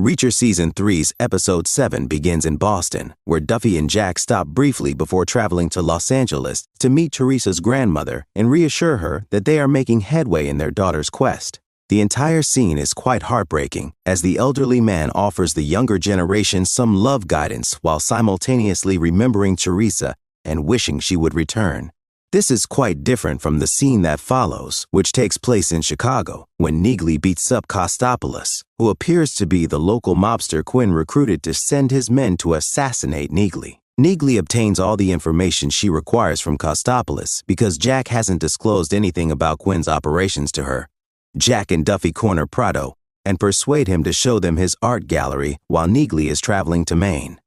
Reacher Season 3's Episode 7 begins in Boston, where Duffy and Jack stop briefly before traveling to Los Angeles to meet Teresa's grandmother and reassure her that they are making headway in their daughter's quest. The entire scene is quite heartbreaking, as the elderly man offers the younger generation some love guidance while simultaneously remembering Teresa and wishing she would return. This is quite different from the scene that follows, which takes place in Chicago, when Neagley beats up Kostopoulos, who appears to be the local mobster Quinn recruited to send his men to assassinate Neagley. Neagley obtains all the information she requires from Kostopoulos because Jack hasn't disclosed anything about Quinn's operations to her. Jack and Duffy corner Prado and persuade him to show them his art gallery while Neagley is traveling to Maine.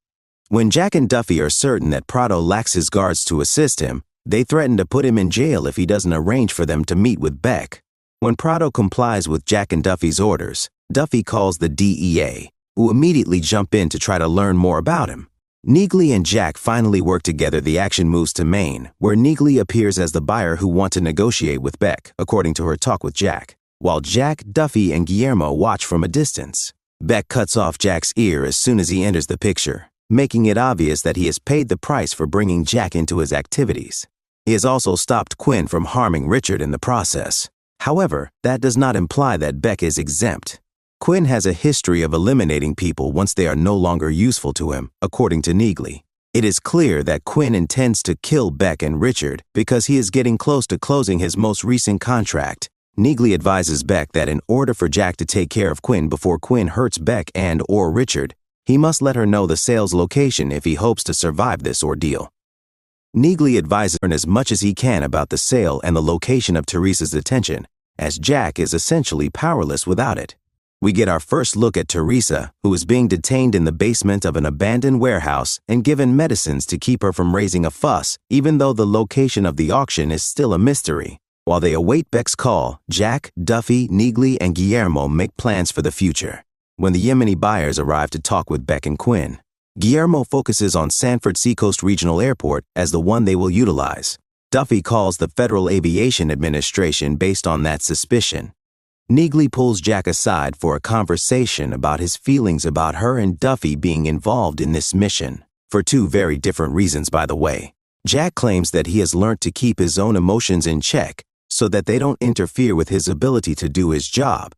When Jack and Duffy are certain that Prado lacks his guards to assist him, they threaten to put him in jail if he doesn't arrange for them to meet with Beck. When Prado complies with Jack and Duffy's orders, Duffy calls the DEA, who immediately jump in to try to learn more about him. Neagley and Jack finally work together. The action moves to Maine, where Neagley appears as the buyer who wants to negotiate with Beck, according to her talk with Jack, while Jack, Duffy, and Guillermo watch from a distance. Beck cuts off Jack's ear as soon as he enters the picture, making it obvious that he has paid the price for bringing Jack into his activities. He has also stopped Quinn from harming Richard in the process. However, that does not imply that Beck is exempt. Quinn has a history of eliminating people once they are no longer useful to him, according to Neagley. It is clear that Quinn intends to kill Beck and Richard because he is getting close to closing his most recent contract. Neagley advises Beck that in order for Jack to take care of Quinn before Quinn hurts Beck and/or Richard, he must let her know the sale's location if he hopes to survive this ordeal. Neagley advises her as much as he can about the sale and the location of Teresa's detention, as Jack is essentially powerless without it. We get our first look at Teresa, who is being detained in the basement of an abandoned warehouse and given medicines to keep her from raising a fuss, even though the location of the auction is still a mystery. While they await Beck's call, Jack, Duffy, Neagley, and Guillermo make plans for the future. When the Yemeni buyers arrive to talk with Beck and Quinn, Guillermo focuses on Sanford Seacoast Regional Airport as the one they will utilize. Duffy calls the Federal Aviation Administration based on that suspicion. Neagley pulls Jack aside for a conversation about his feelings about her and Duffy being involved in this mission, for two very different reasons, by the way. Jack claims that he has learned to keep his own emotions in check so that they don't interfere with his ability to do his job,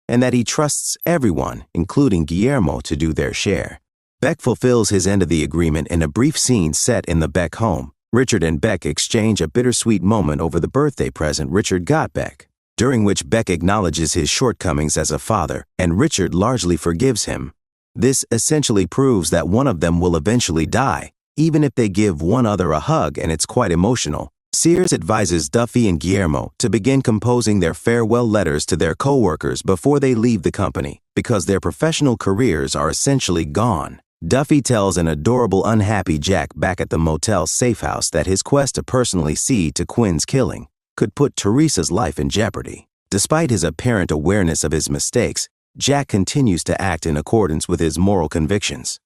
and that he trusts everyone, including Guillermo, to do their share. Beck fulfills his end of the agreement in a brief scene set in the Beck home. Richard and Beck exchange a bittersweet moment over the birthday present Richard got Beck, during which Beck acknowledges his shortcomings as a father, and Richard largely forgives him. This essentially proves that one of them will eventually die, even if they give one other a hug, and it's quite emotional. Sears advises Duffy and Guillermo to begin composing their farewell letters to their co-workers before they leave the company, because their professional careers are essentially gone. Duffy tells an adorable unhappy Jack back at the motel safe house that his quest to personally see to Quinn's killing could put Teresa's life in jeopardy. Despite his apparent awareness of his mistakes, Jack continues to act in accordance with his moral convictions.